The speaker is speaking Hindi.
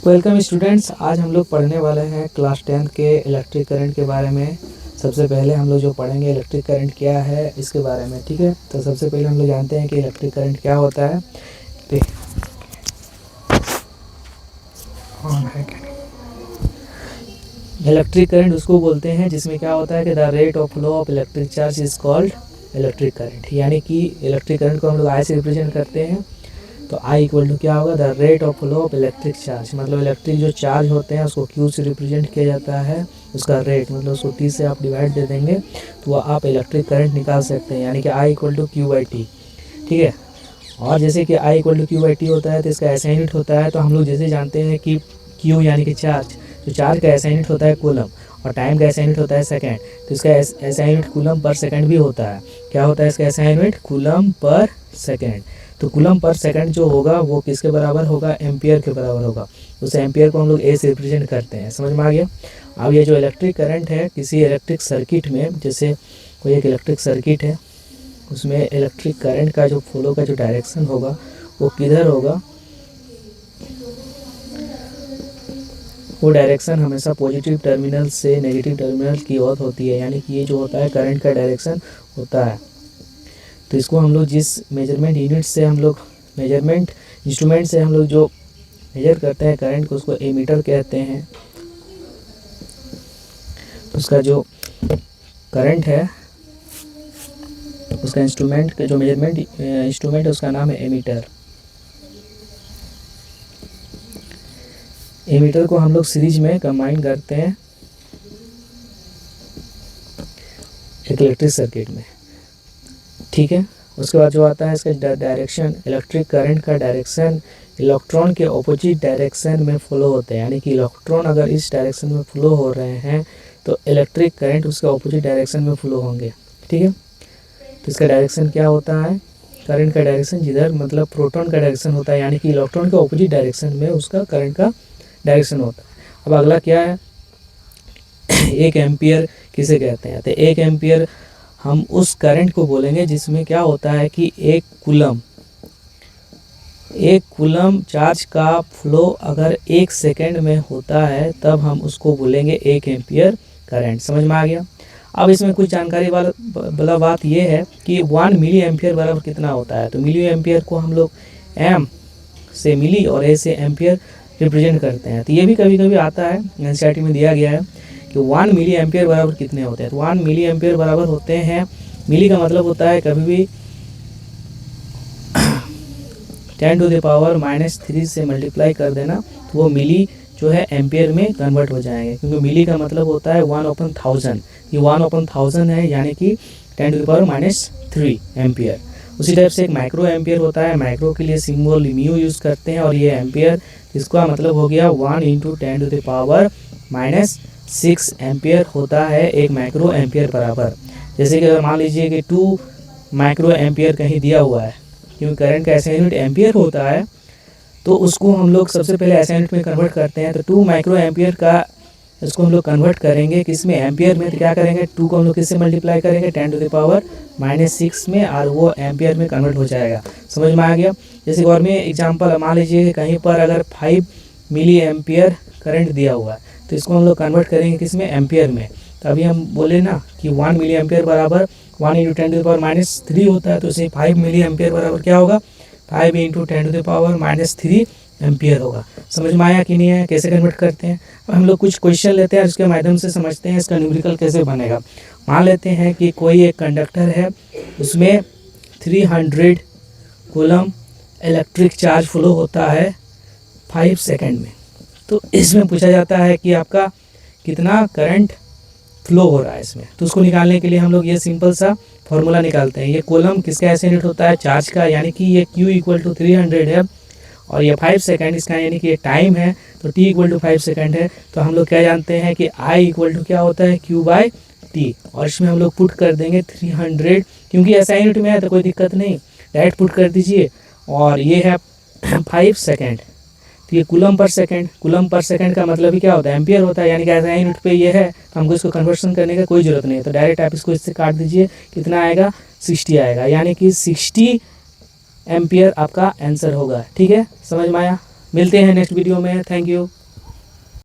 वेलकम स्टूडेंट्स, आज हम लोग पढ़ने वाले हैं क्लास 10 के इलेक्ट्रिक करंट के बारे में। सबसे पहले हम लोग जो पढ़ेंगे इलेक्ट्रिक करंट क्या है इसके बारे में, ठीक है। तो सबसे पहले हम लोग जानते हैं कि इलेक्ट्रिक करंट क्या होता है। इलेक्ट्रिक करंट उसको बोलते हैं जिसमें क्या होता है कि the rate of flow of electric charge is called electric current. यानी कि इलेक्ट्रिक करंट को हम लोग आई से रिप्रेजेंट करते हैं। तो आई इक्वल टू क्या होगा, the rate of flow of electric charge, मतलब इलेक्ट्रिक जो चार्ज होते हैं उसको क्यू से रिप्रेजेंट किया जाता है। उसका रेट मतलब उसको टी से आप डिवाइड दे देंगे तो आप इलेक्ट्रिक करंट निकाल सकते हैं, यानी कि I equal to Q by T, ठीक है। और जैसे कि I equal to Q by T होता है तो इसका ऐसा यूनिट होता है। तो हम लोग जैसे जानते हैं कि क्यू यानी कि चार्ज, तो चार्ज का ऐसा यूनिट होता है कूलम और टाइम का ऐसा यूनिट होता है सेकेंड। तो इसका ऐसा यूनिट कूलम पर सेकेंड भी होता है। क्या होता है इसका ऐसा यूनिट, कूलम पर सेकेंड। तो कूलम पर सेकंड जो होगा वो किसके बराबर होगा, एम्पियर के बराबर होगा। उस एम्पियर को हम लोग ए से रिप्रेजेंट करते हैं, समझ में आ गया। अब ये जो इलेक्ट्रिक करंट है किसी इलेक्ट्रिक सर्किट में, जैसे कोई एक इलेक्ट्रिक सर्किट है उसमें इलेक्ट्रिक करंट का जो फ्लो का जो डायरेक्शन होगा वो किधर होगा, वो डायरेक्शन हमेशा पॉजिटिव टर्मिनल से नेगेटिव टर्मिनल की ओर होती है। यानी कि ये जो होता है करंट का डायरेक्शन होता है। तो इसको हम लोग जिस मेजरमेंट यूनिट से हम लोग मेजरमेंट इंस्ट्रूमेंट से हम लोग जो मेजर करते हैं करंट को, उसको एमीटर कहते हैं। उसका जो करंट है उसका इंस्ट्रूमेंट का जो मेजरमेंट इंस्ट्रूमेंट है उसका नाम है एमीटर। एमीटर को हम लोग सीरीज में कंबाइन करते हैं एक इलेक्ट्रिक सर्किट में, ठीक है। उसके बाद जो आता है इसका डायरेक्शन, इलेक्ट्रिक करंट का डायरेक्शन इलेक्ट्रॉन के ऑपोजिट डायरेक्शन में फ्लो होते हैं। यानी कि इलेक्ट्रॉन अगर इस डायरेक्शन में फ्लो हो रहे हैं तो इलेक्ट्रिक करंट उसके ऑपोजिट डायरेक्शन में फ्लो होंगे, ठीक है। तो इसका डायरेक्शन क्या होता है, करंट का डायरेक्शन जिधर मतलब प्रोटॉन का डायरेक्शन होता है, यानी कि इलेक्ट्रॉन के ऑपोजिट डायरेक्शन में उसका करंट का डायरेक्शन होता है। अब अगला क्या है, एक एम्पियर किसे कहते हैं। तो एक एम्पियर हम उस करंट को बोलेंगे जिसमें क्या होता है कि एक कूलम चार्ज का फ्लो अगर 1 सेकेंड में होता है तब हम उसको बोलेंगे 1 एम्पियर करंट। समझ में आ गया। अब इसमें कुछ जानकारी वाला बात ये है कि 1 मिली एम्पियर बराबर कितना होता है। तो मिली एम्पियर को हम लोग एम से मिली और ए से एम्पियर रिप्रेजेंट करते हैं। तो ये भी कभी कभी आता है, एनसीईआरटी में दिया गया है कि 1 मिली एम्पियर बराबर कितने होते हैं। तो 1 मिली एम्पियर बराबर होते हैं, मिली का मतलब होता है कभी भी 10⁻³ से मल्टीप्लाई कर देना तो वो मिली जो है एम्पियर में कन्वर्ट हो जाएंगे, क्योंकि मिली का मतलब होता है 1/1000। ये 1/1000 है, यानी कि 10⁻³ एम्पियर। उसी टाइप से एक माइक्रो एम्पियर होता है, माइक्रो के लिए सिंबल म्यू यूज़ करते हैं। और ये एम्पियर इसका मतलब हो गया 1 × 10⁻⁶ एम्पियर होता है एक माइक्रो एम्पियर बराबर। जैसे कि अगर मान लीजिए कि 2 माइक्रो एम्पियर कहीं दिया हुआ है, क्योंकि करंट का ऐसा यूनिट एम्पियर होता है, तो उसको हम लोग सबसे पहले ऐसा यूनिट में कन्वर्ट करते हैं। तो 2 माइक्रो एम्पियर का इसको हम लोग कन्वर्ट करेंगे किसमें, एम्पियर में। तो क्या करेंगे, 2 को हम लोग किससे मल्टीप्लाई करेंगे, 10⁻⁻6 में, और वो एम्पियर में कन्वर्ट हो जाएगा। समझ में आ गया। जैसे और में एग्जांपल मान लीजिए कि कहीं पर अगर 5 मिली एम्पियर करंट दिया हुआ है तो इसको हम लोग कन्वर्ट करेंगे किसमें, एम्पियर में। तो अभी हम बोले ना कि 1 मिली एम्पियर बराबर 1 × 10⁻³ होता है। तो इसे 5 मिली एम्पियर बराबर क्या होगा, 5 × 10⁻³ एम्पियर होगा। समझ में आया कि नहीं आया, कैसे कन्वर्ट करते हैं। अब हम लोग कुछ क्वेश्चन लेते हैं उसके माध्यम से समझते हैं इसका न्यूमेरिकल कैसे बनेगा। मान लेते हैं कि कोई एक कंडक्टर है, उसमें 300 कूलम इलेक्ट्रिक चार्ज फ्लो होता है 5 सेकेंड में। तो इसमें पूछा जाता है कि आपका कितना करंट फ्लो हो रहा है इसमें। तो उसको निकालने के लिए हम लोग ये सिंपल सा फॉर्मूला निकालते हैं। ये कूलम किसका ऐसे यूनिट होता है, चार्ज का, यानी कि ये Q = 300 है और ये 5 सेकेंड इसका यानी कि ये टाइम है। तो T = 5 सेकेंड है। तो हम लोग क्या जानते हैं कि I = क्या होता है, Q/T। और इसमें हम लोग पुट कर देंगे 300, क्योंकि ऐसा यूनिट में है तो कोई दिक्कत नहीं, डायरेक्ट पुट कर दीजिए। और ये है 5 सेकेंड, तो ये कूलम पर सेकेंड का मतलब ही क्या होता है, एम्पियर होता है। यानी कि ऐसा यूनिट पे ये है तो हमको इसको कन्वर्शन करने का कोई ज़रूरत नहीं है। तो डायरेक्ट आप इसको इससे काट दीजिए, कितना आएगा, 60 आएगा। यानी कि 60 एम्पियर आपका आंसर होगा। ठीक है, समझ में आया। मिलते हैं नेक्स्ट वीडियो में। Thank you.